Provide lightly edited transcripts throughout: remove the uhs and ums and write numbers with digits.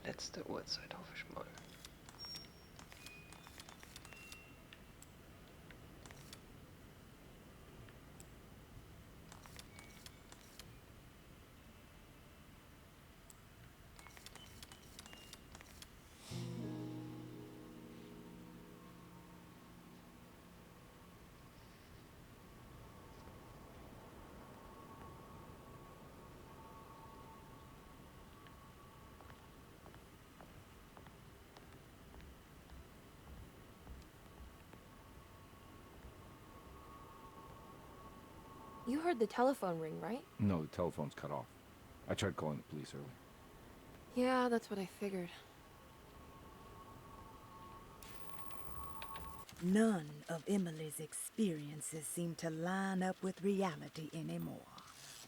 Letzte Uhrzeit hoffe ich mal. You heard the telephone ring, right? No, the telephone's cut off. I tried calling the police earlier. Yeah, that's what I figured. None of Emily's experiences seemed to line up with reality anymore.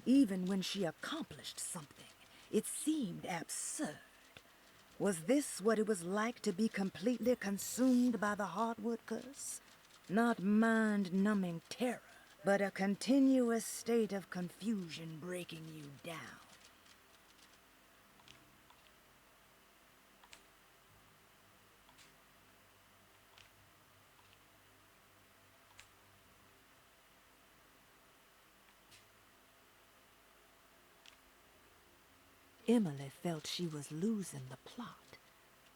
Even when she accomplished something, it seemed absurd. Was this what it was like to be completely consumed by the hardwood curse? Not mind-numbing terror, but a continuous state of confusion breaking you down. Emily felt she was losing the plot.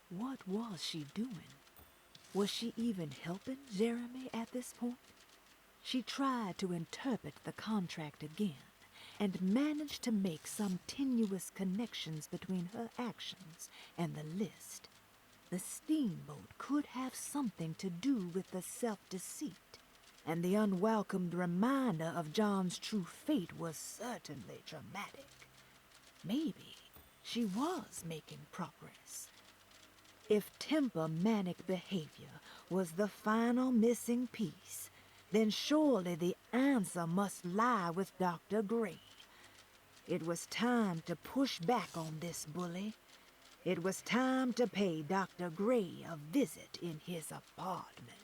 What was she doing? Was she even helping Jeremy at this point? She tried to interpret the contract again and managed to make some tenuous connections between her actions and the list. The steamboat could have something to do with the self-deceit, and the unwelcomed reminder of John's true fate was certainly dramatic. Maybe she was making progress. If temper-manic behavior was the final missing piece, then surely the answer must lie with Dr. Gray. It was time to push back on this bully. It was time to pay Dr. Gray a visit in his apartment.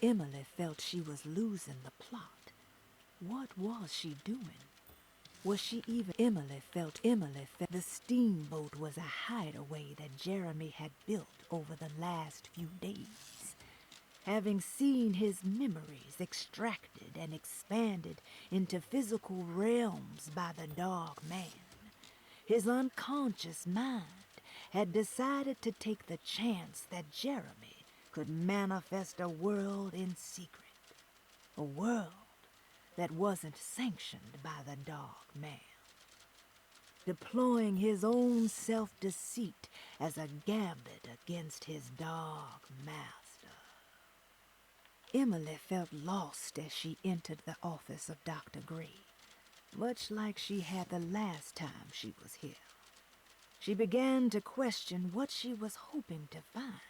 Emily felt she was losing the plot. What was she doing? Was she even... Emily felt the steamboat was a hideaway that Jeremy had built over the last few days. Having seen his memories extracted and expanded into physical realms by the Dark Man, his unconscious mind had decided to take the chance that Jeremy could manifest a world in secret. A world that wasn't sanctioned by the Dark Man. Deploying his own self-deceit as a gambit against his Dark Master. Emily felt lost as she entered the office of Dr. Gray, much like she had the last time she was here. She began to question what she was hoping to find.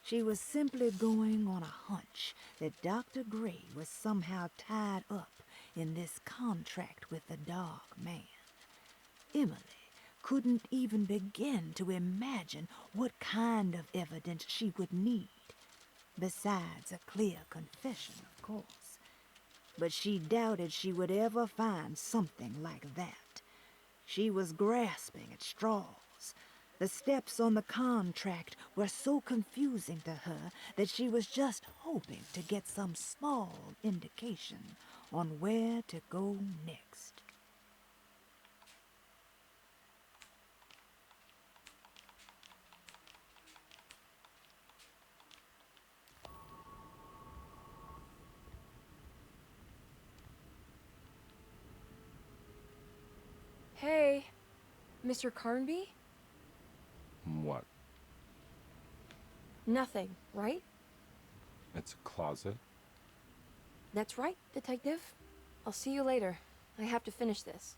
She was simply going on a hunch that Dr. Gray was somehow tied up in this contract with the Dark Man. Emily couldn't even begin to imagine what kind of evidence she would need, besides a clear confession, of course. But she doubted she would ever find something like that. She was grasping at straws. The steps on the contract were so confusing to her that she was just hoping to get some small indication on where to go next. Hey, Mr. Carnby? What? Nothing, right? It's a closet? That's right, Detective. I'll see you later. I have to finish this.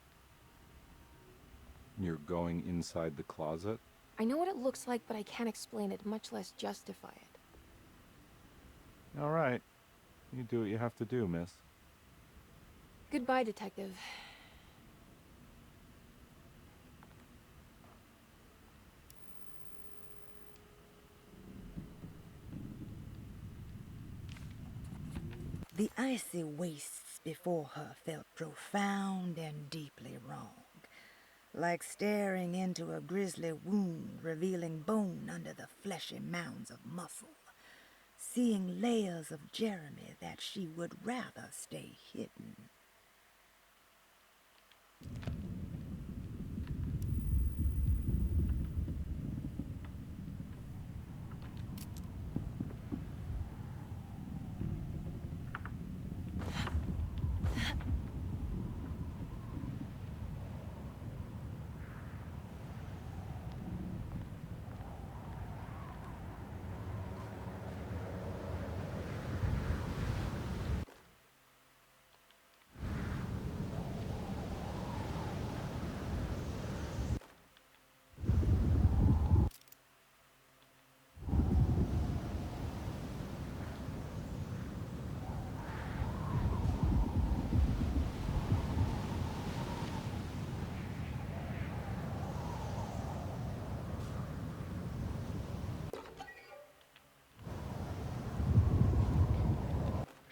You're going inside the closet? I know what it looks like, but I can't explain it, much less justify it. All right. You do what you have to do, miss. Goodbye, Detective. The icy wastes before her felt profound and deeply wrong, like staring into a grisly wound revealing bone under the fleshy mounds of muscle, seeing layers of Jeremy that she would rather stay hidden.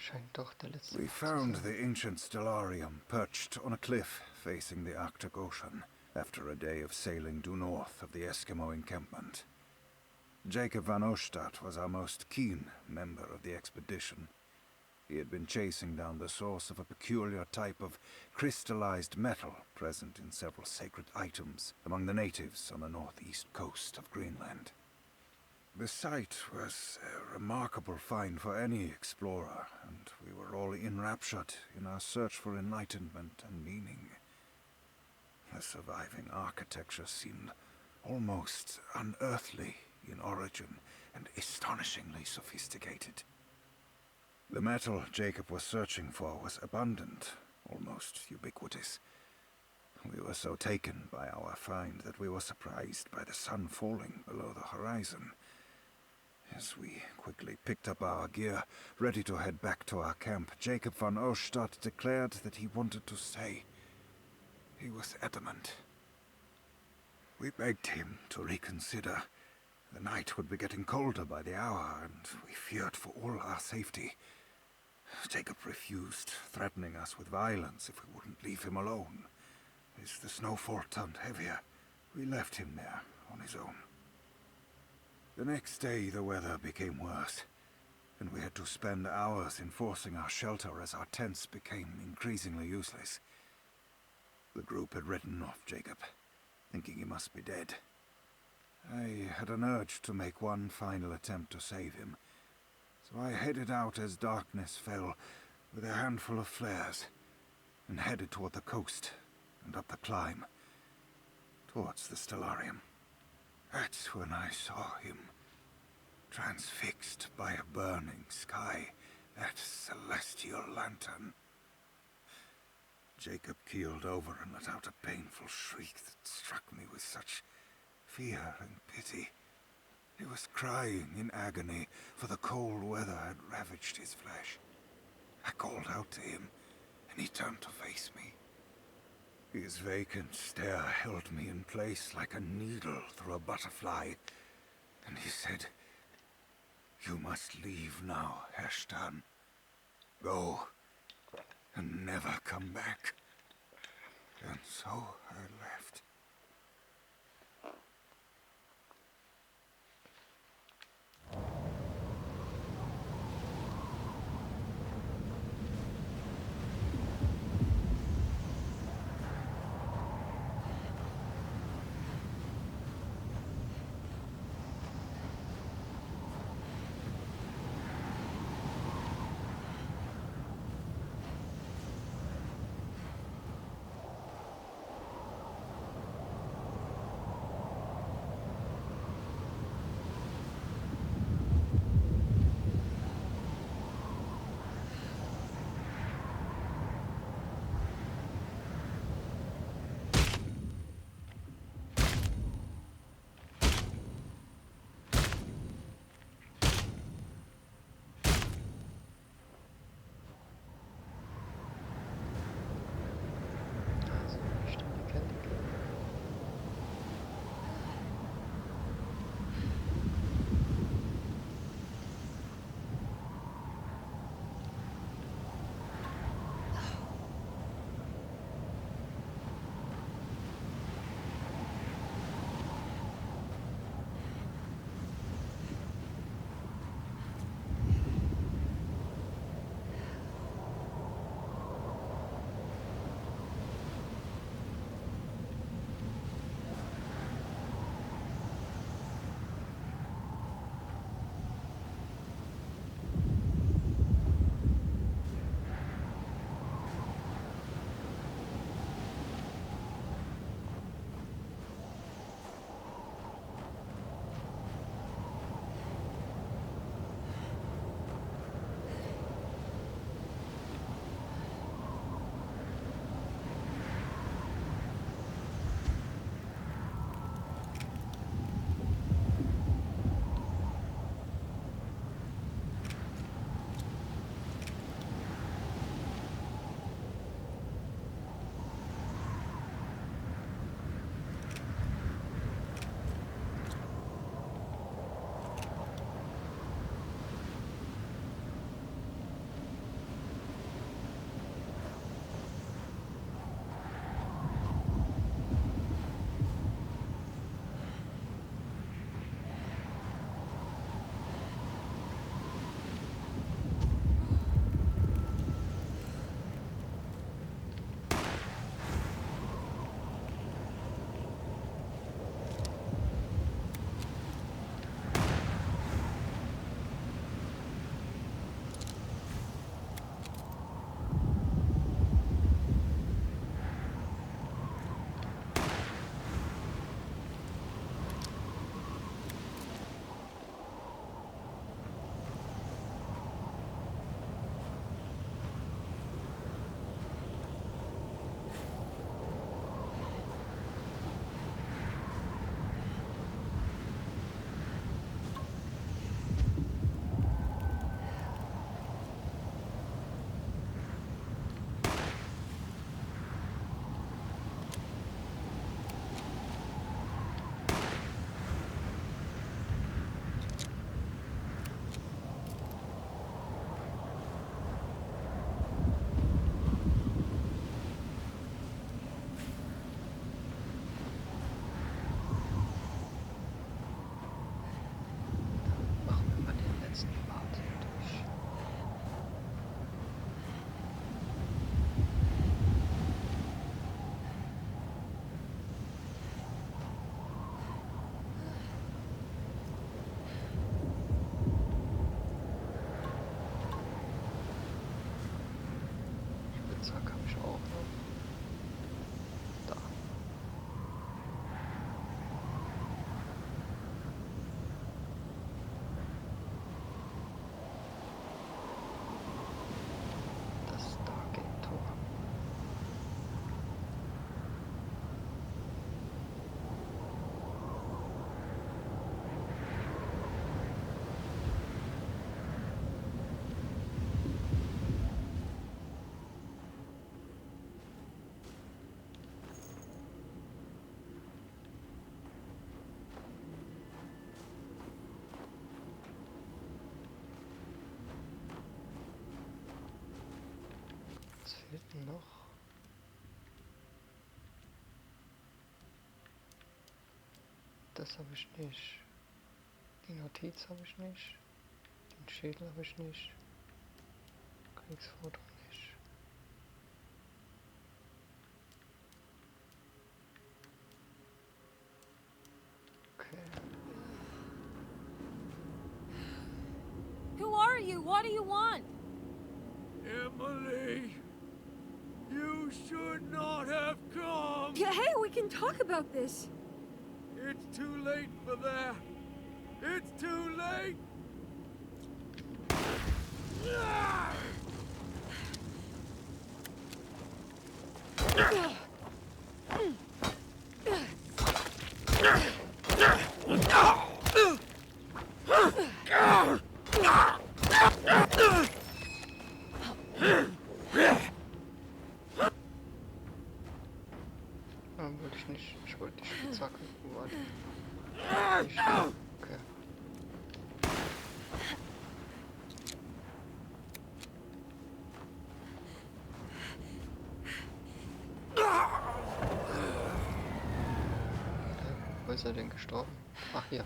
Scheint doch der letzte We Ort zu found sein. the ancient stellarium perched on a cliff facing the Arctic Ocean after a day of sailing due north of the Eskimo encampment. Jacob van Ostad was our most keen member of the expedition. He had been chasing down the source of a peculiar type of crystallized metal present in several sacred items among the natives on the northeast coast of Greenland. The site was a remarkable find for any explorer, and we were all enraptured in our search for enlightenment and meaning. The surviving architecture seemed almost unearthly in origin and astonishingly sophisticated. The metal Jacob was searching for was abundant, almost ubiquitous. We were so taken by our find that we were surprised by the sun falling below the horizon. As we quickly picked up our gear, ready to head back to our camp, Jacob van Ostad declared that he wanted to stay. He was adamant. We begged him to reconsider. The night would be getting colder by the hour, and we feared for all our safety. Jacob refused, threatening us with violence if we wouldn't leave him alone. As the snowfall turned heavier, we left him there on his own. The next day, the weather became worse, and we had to spend hours enforcing our shelter as our tents became increasingly useless. The group had ridden off Jacob, thinking he must be dead. I had an urge to make one final attempt to save him, so I headed out as darkness fell with a handful of flares and headed toward the coast and up the climb, towards the stellarium. That's when I saw him, transfixed by a burning sky, that celestial lantern. Jacob keeled over and let out a painful shriek that struck me with such fear and pity. He was crying in agony, for the cold weather had ravaged his flesh. I called out to him, and he turned to face me. His vacant stare held me in place like a needle through a butterfly, and he said, "You must leave now, Ashton. Go, and never come back." And so I left. Das habe ich nicht. Die Notiz habe ich nicht. Den Schädel habe ich nicht. Kriegsfoto nicht. Okay. Who are you? What do you want? Emily, you should not have come. Yeah, hey, we can talk about this. It's too late for that. It's too late. Wollte ich nicht. Ich wollte die Spitzhacke. Wo war die? Nicht. Okay. Wo ist er denn gestorben? Ach, hier.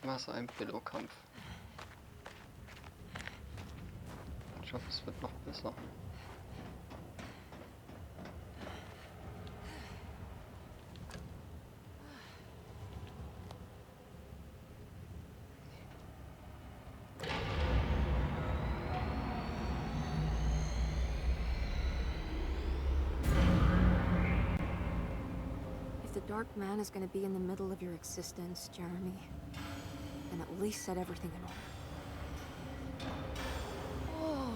Was ein Pillow-Kampf. Ich hoffe, es wird noch besser. If the Dark Man is gonna be in the middle of your existence, Jeremy, then at least set everything in order. Oh.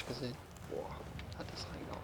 Gesehen. Boah, hat das reingehauen.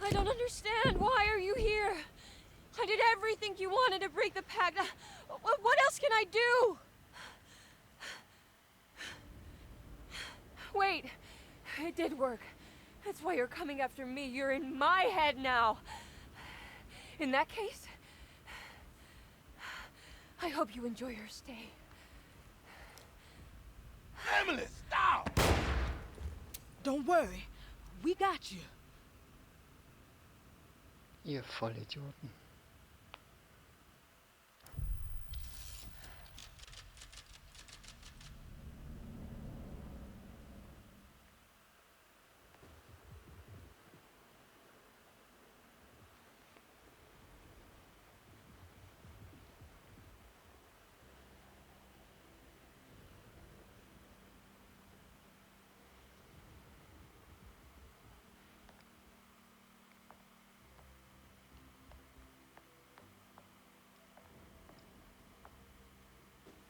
I don't understand. Why are you here? I did everything you wanted to break the pact. What else can I do? Wait, it did work. That's why you're coming after me. You're in my head now. In that case, I hope you enjoy your stay. Emily, stop! Don't worry, we got you. Ihr Vollidioten.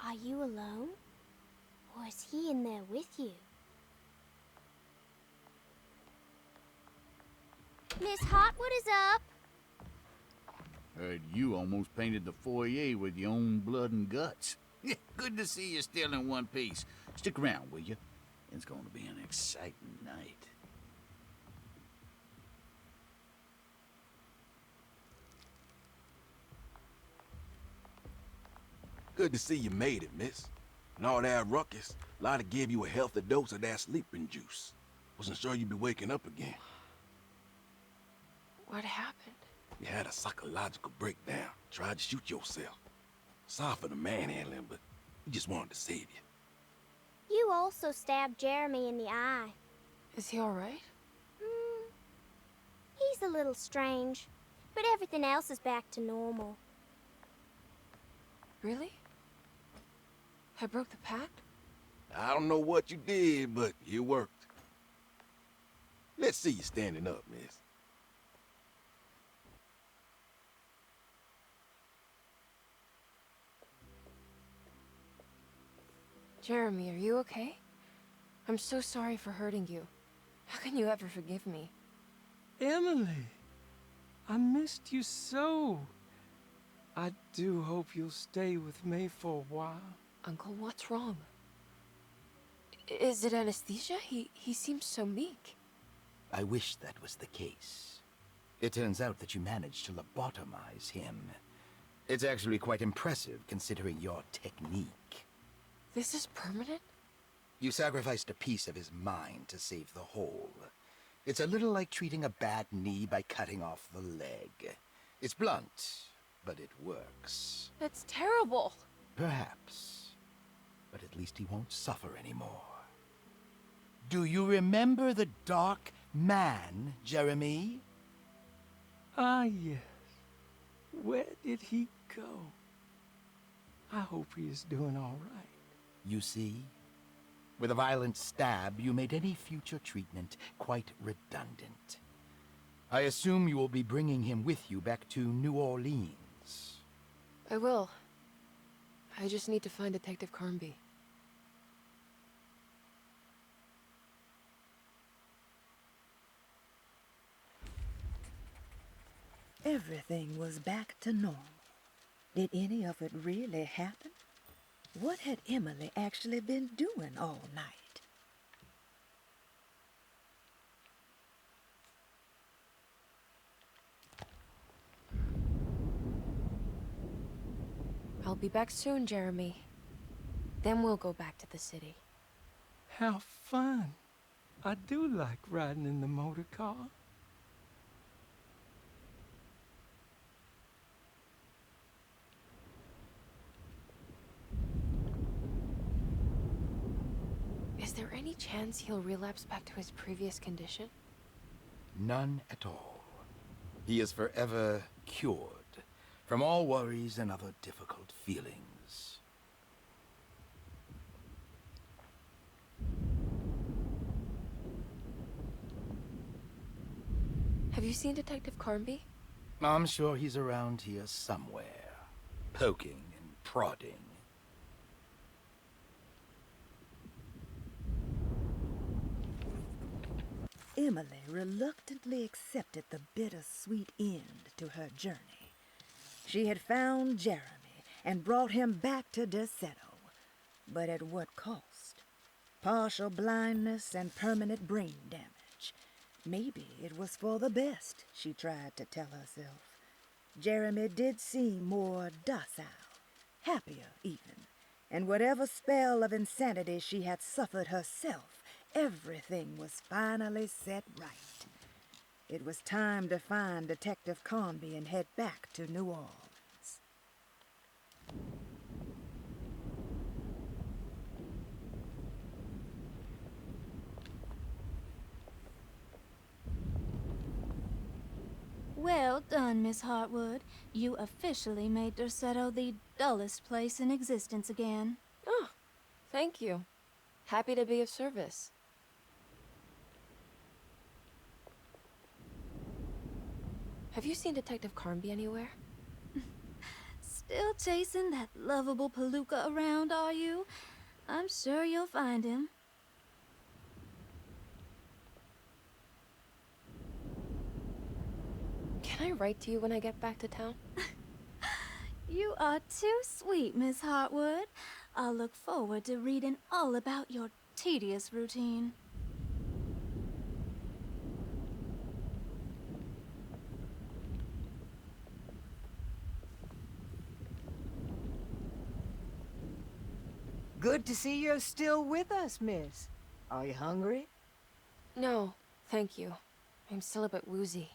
Are you alone? Or is he in there with you? Miss Hot, what is up? Heard you almost painted the foyer with your own blood and guts. Good to see you still in one piece. Stick around, will you? It's going to be an exciting night. Good to see you made it, miss. And all that ruckus, Lotta gave you a healthy dose of that sleeping juice. Wasn't sure you'd be waking up again. What happened? You had a psychological breakdown. Tried to shoot yourself. Sorry for the manhandling, but we just wanted to save you. You also stabbed Jeremy in the eye. Is he alright? He's a little strange, but everything else is back to normal. Really? I broke the pact? I don't know what you did, but it worked. Let's see you standing up, miss. Jeremy, are you okay? I'm so sorry for hurting you. How can you ever forgive me? Emily, I missed you so. I do hope you'll stay with me for a while. Uncle, what's wrong? Is it anesthesia? He seems so meek. I wish that was the case. It turns out that you managed to lobotomize him. It's actually quite impressive, considering your technique. This is permanent? You sacrificed a piece of his mind to save the whole. It's a little like treating a bad knee by cutting off the leg. It's blunt, but it works. That's terrible. Perhaps. But at least he won't suffer anymore. Do you remember the Dark Man, Jeremy? Ah, yes. Where did he go? I hope he is doing all right. You see? With a violent stab, you made any future treatment quite redundant. I assume you will be bringing him with you back to New Orleans. I will. I just need to find Detective Carnby. Everything was back to normal. Did any of it really happen? What had Emily actually been doing all night? I'll be back soon, Jeremy. Then we'll go back to the city. How fun. I do like riding in the motor car. Is there any chance he'll relapse back to his previous condition? None at all. He is forever cured. from all worries and other difficult feelings. Have you seen Detective Carnby? I'm sure he's around here somewhere, poking and prodding. Emily reluctantly accepted the bittersweet end to her journey. She had found Jeremy and brought him back to Derceto, but at what cost? Partial blindness and permanent brain damage. Maybe it was for the best, she tried to tell herself. Jeremy did seem more docile, happier even, and whatever spell of insanity she had suffered herself, everything was finally set right. It was time to find Detective Carnby and head back to New Orleans. Well done, Miss Hartwood. You officially made Derceto the dullest place in existence again. Oh, thank you. Happy to be of service. Have you seen Detective Carnby anywhere? Still chasing that lovable palooka around, are you? I'm sure you'll find him. Can I write to you when I get back to town? You are too sweet, Miss Hartwood. I'll look forward to reading all about your tedious routine. Good to see you're still with us, miss. Are you hungry? No, thank you. I'm still a bit woozy.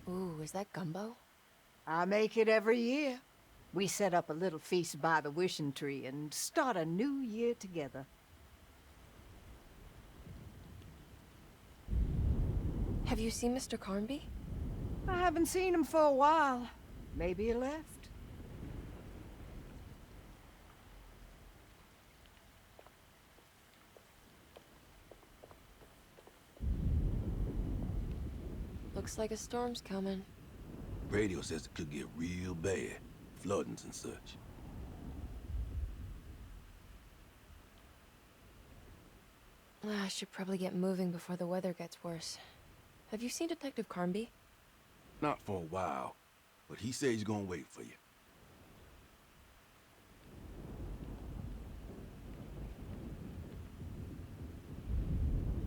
Ooh, is that gumbo? I make it every year. We set up a little feast by the wishing tree and start a new year together. Have you seen Mr. Carnby? I haven't seen him for a while. Maybe he left. Looks like a storm's coming. Radio says it could get real bad. Floodings and such. I should probably get moving before the weather gets worse. Have you seen Detective Carnby? Not for a while, but he said he's gonna wait for you.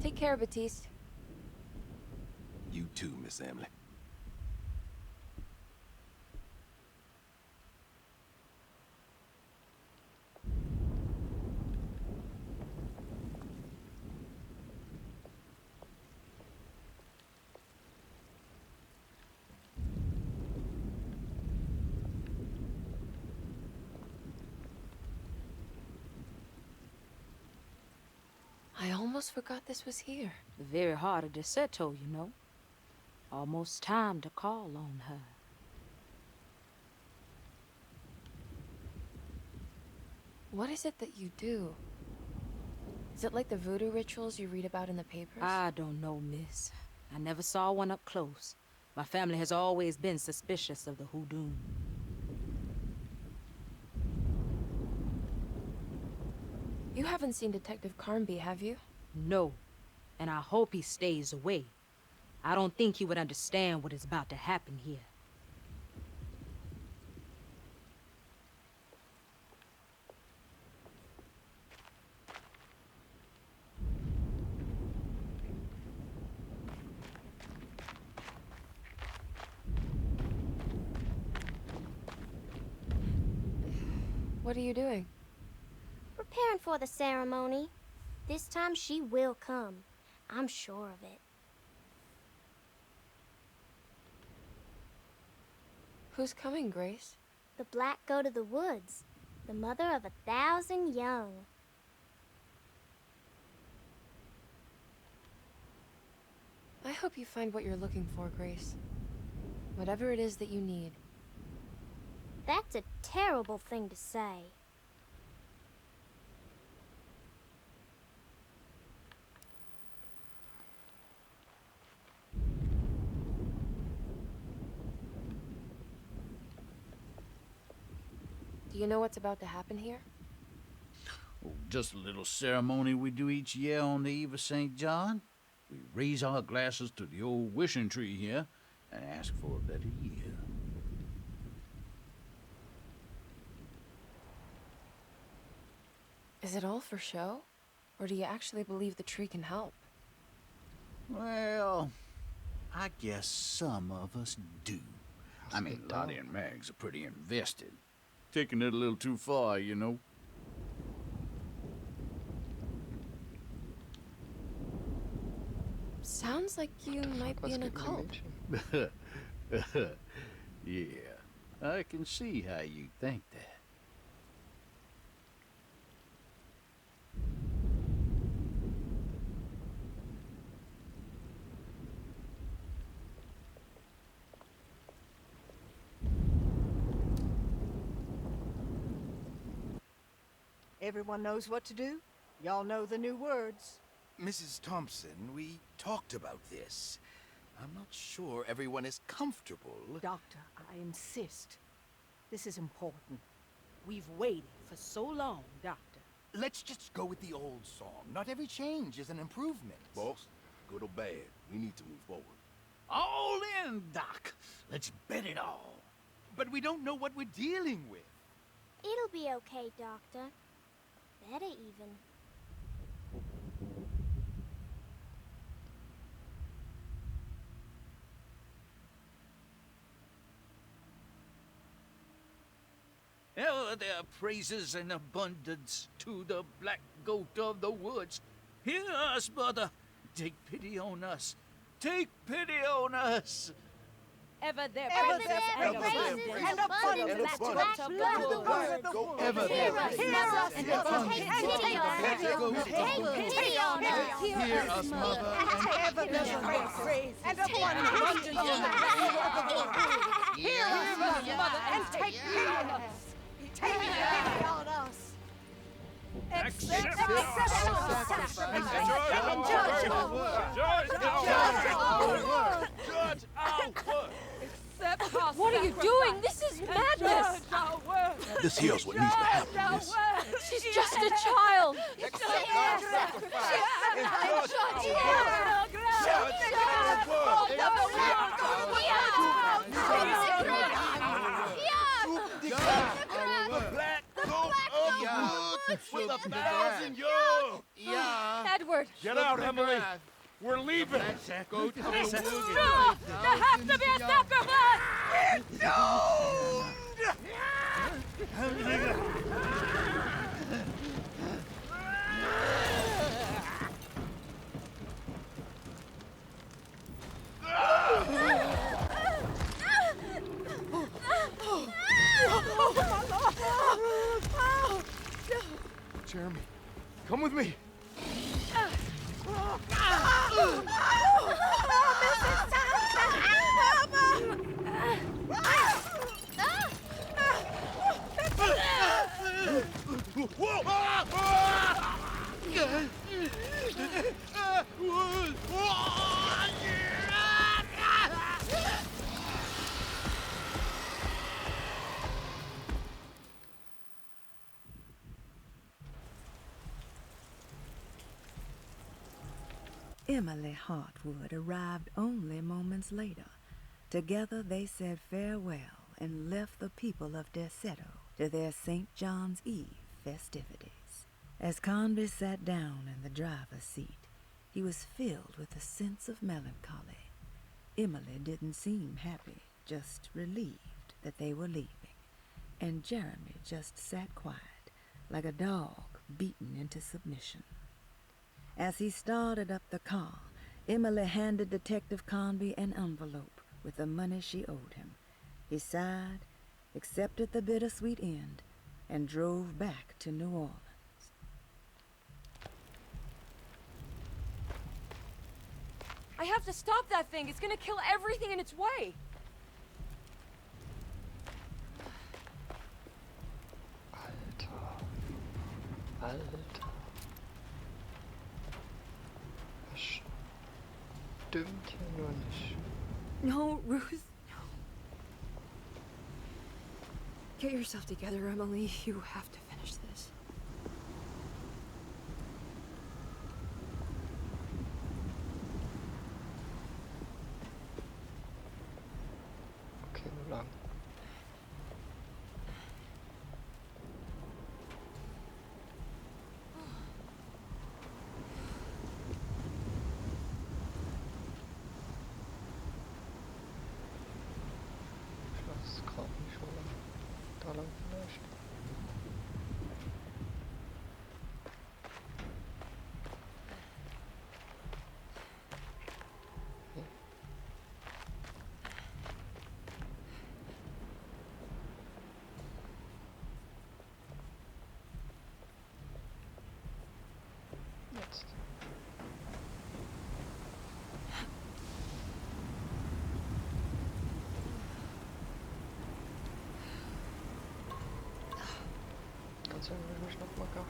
Take care, Batiste. You too, Miss Emily. I almost forgot this was here. The very heart of Derceto, you know. Almost time to call on her. What is it that you do? Is it like the voodoo rituals you read about in the papers? I don't know, miss. I never saw one up close. My family has always been suspicious of the hoodoo. You haven't seen Detective Carnby, have you? No, and I hope he stays away. I don't think he would understand what is about to happen here. What are you doing? Preparing for the ceremony. This time she will come. I'm sure of it. Who's coming, Grace? The black go to the woods. The mother of 1,000 young. I hope you find what you're looking for, Grace. Whatever it is that you need. That's a terrible thing to say. Do you know what's about to happen here? Oh, just a little ceremony we do each year on the eve of St. John. We raise our glasses to the old wishing tree here and ask for a better year. Is it all for show? Or do you actually believe the tree can help? Well, I guess some of us do. I mean, Lottie and Mags are pretty invested. Taking it a little too far, you know. Sounds like you might be in a cult. Yeah, I can see how you think that. Everyone knows what to do? Y'all know the new words. Mrs. Thompson, we talked about this. I'm not sure everyone is comfortable. Doctor, I insist. This is important. We've waited for so long, Doctor. Let's just go with the old song. Not every change is an improvement. Boss, good or bad, we need to move forward. All in, Doc. Let's bet it all. But we don't know what we're dealing with. It'll be okay, Doctor. Better even. Oh, there are praises and abundance to the black goat of the woods. Hear us, mother. Take pity on us. Take pity on us. Ever there Ever praises there and praises abundance and abundance to to black black goat goat of the woods. Ever Hear there us, praises mother, and and take abundance pity to on black us. goat of the Take woods. pity on us. Hear us, mother. Ever there's praise and abundance. Hear us, mother, and take pity on us. Take pity on us. Accept our sacrifice and judge our work. Judge our work! What are you doing? This is madness! This here's what needs to happen, miss. She's just a child! Accept our sacrifice and judge our work! Judge our work! The black goat of the woods with 1,000 yoke! Edward! Get out, Emily! We're leaving! Goat of the It's woods. true! There has to be a sacrifice! Jeremy, come with me! Emily Hartwood arrived only moments later. Together they said farewell and left the people of Derceto to their St. John's Eve festivities. As Conby sat down in the driver's seat, he was filled with a sense of melancholy. Emily didn't seem happy, just relieved that they were leaving. And Jeremy just sat quiet, like a dog beaten into submission. As he started up the car, Emily handed Detective Conby an envelope with the money she owed him. He sighed, accepted the bittersweet end, and drove back to New Orleans. I have to stop that thing. It's gonna kill everything in its way. Alter. Das stimmt hier nur nicht. No, Ruth. No. Get yourself together, Emily. You have to finish this. Okay, wo lang? Ich weiß es gerade nicht, wo lang. Da lang vielleicht. Hier. Jetzt. Ganz irgendwie habe ich noch mal gehabt.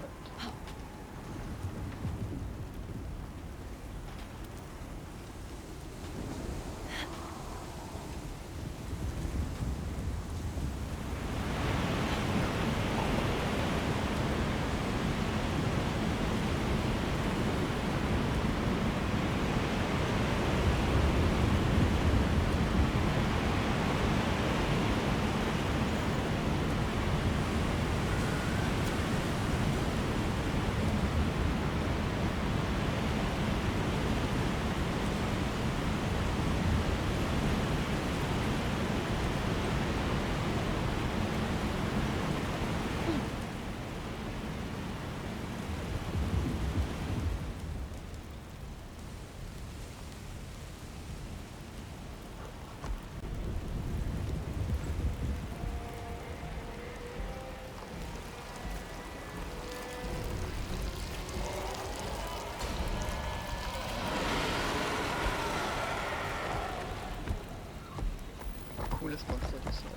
Cooles Monster Design.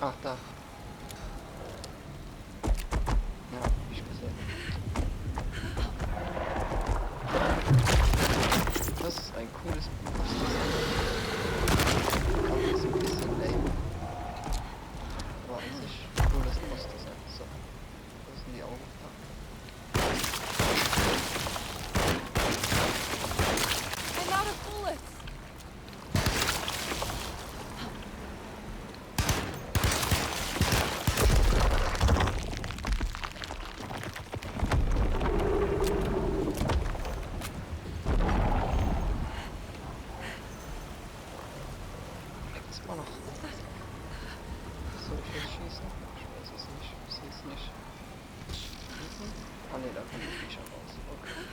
Ach, da. Ja, hab ich gesehen. Das ist ein cooles Boss-Design. Aber ist ein bisschen lame. Aber an sich cooles Boss-Design. So. Wo sind die Augen? Da. I'm out of bullets. Leckt's immer noch. Soll ich jetzt schießen? Ich weiß es nicht. Ich sehe es nicht. Ah ne, da kommen die Viecher raus. Okay.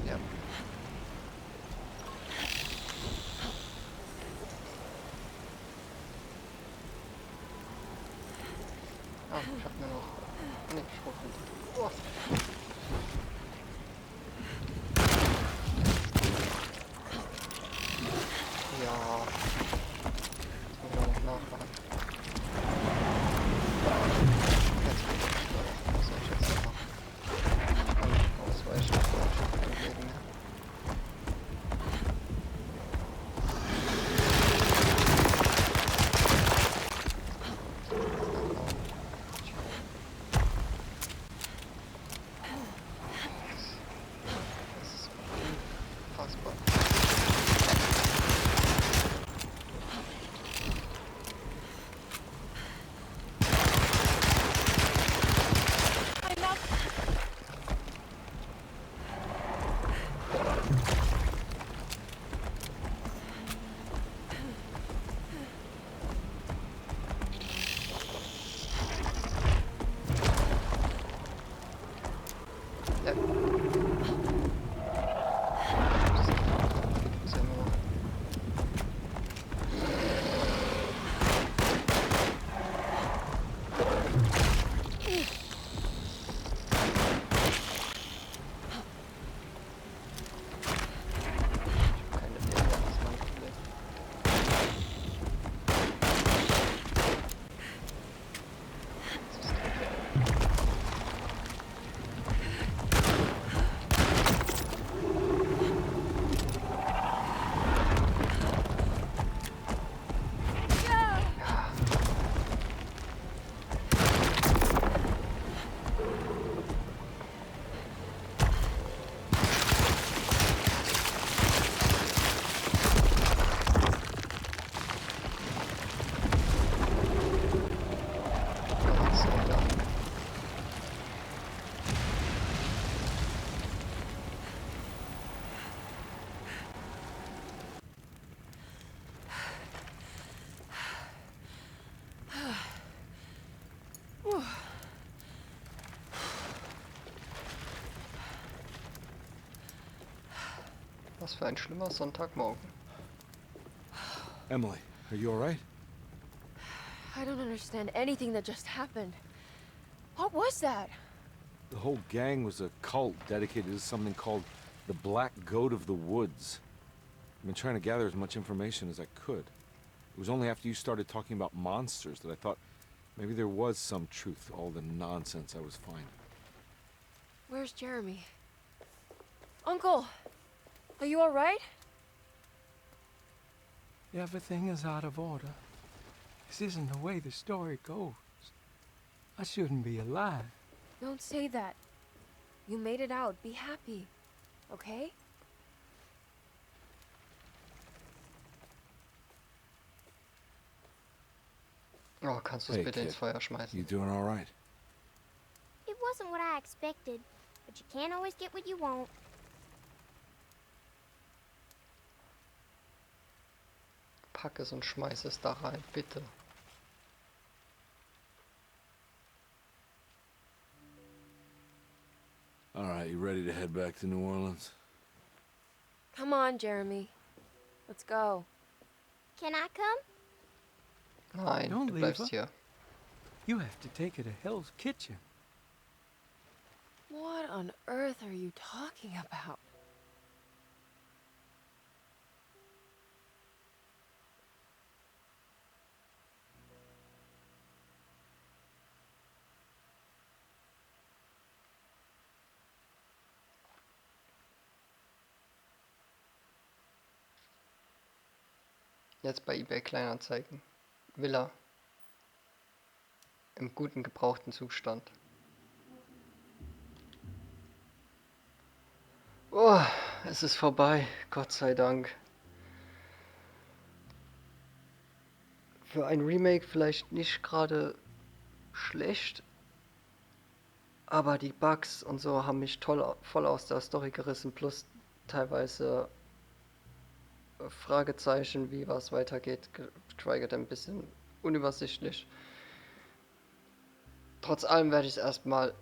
Ja. Ah, ich hab mir noch... Ne, ich rufe nicht. Oh. Ja. Jetzt muss ich auch noch nachladen. Jetzt bin ich gestorben. Was soll ich jetzt noch machen? Ich kann nicht ausweichen, aber ich hab kein Leben mehr. Das ist unfassbar. I'm out. Ja. Sehen wir mal. Keine Leben, das ist mein Problem. Das ist ja. Das ist so da. Was für ein schlimmer Sonntagmorgen. Emily, are you alright? I don't understand anything that just happened. What was that? The whole gang was a cult dedicated to something called the Black Goat of the Woods. I've been trying to gather as much information as I could. It was only after you started talking about monsters that I thought maybe there was some truth to all the nonsense I was finding. Where's Jeremy? Uncle, are you all right? Everything is out of order. This isn't the way the story goes. I shouldn't be alive. Don't say that. You made it out. Be happy. Okay? Oh, kannst du es Hey, bitte ins kid. Feuer schmeißen? You doing alright? It wasn't what I expected, but you can't always get what you want. Pack es und schmeiß es da rein, bitte. Alright, you ready to head back to New Orleans? Come on, Jeremy. Let's go. Can I come? Nein, Don't du leave bleibst her. hier. You have to take her to Hell's Kitchen. What on earth are you talking about? Jetzt bei eBay Kleinanzeigen. Villa. Im guten gebrauchten Zustand. Oh, es ist vorbei. Gott sei Dank. Für ein Remake vielleicht nicht gerade schlecht, aber die Bugs und so haben mich voll aus der Story gerissen, plus teilweise Fragezeichen, wie was weitergeht, geschweige denn ein bisschen unübersichtlich. Trotz allem werde ich es erstmal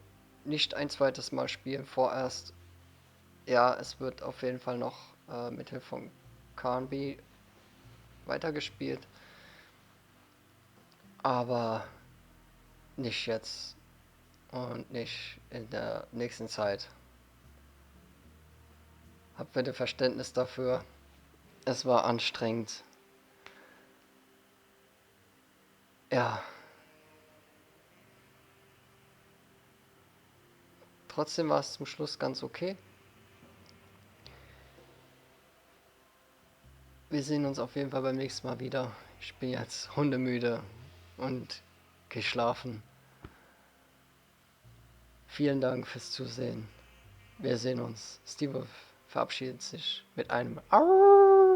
nicht ein zweites Mal spielen, vorerst. Ja, es wird auf jeden Fall noch mit Hilfe von KNB weitergespielt, aber nicht jetzt und nicht in der nächsten Zeit. Habt bitte Verständnis dafür. Es war anstrengend. Ja. Trotzdem war es zum Schluss ganz okay. Wir sehen uns auf jeden Fall beim nächsten Mal wieder. Ich bin jetzt hundemüde und geh schlafen. Vielen Dank fürs Zusehen. Wir sehen uns. Steve verabschiedet sich mit einem Au.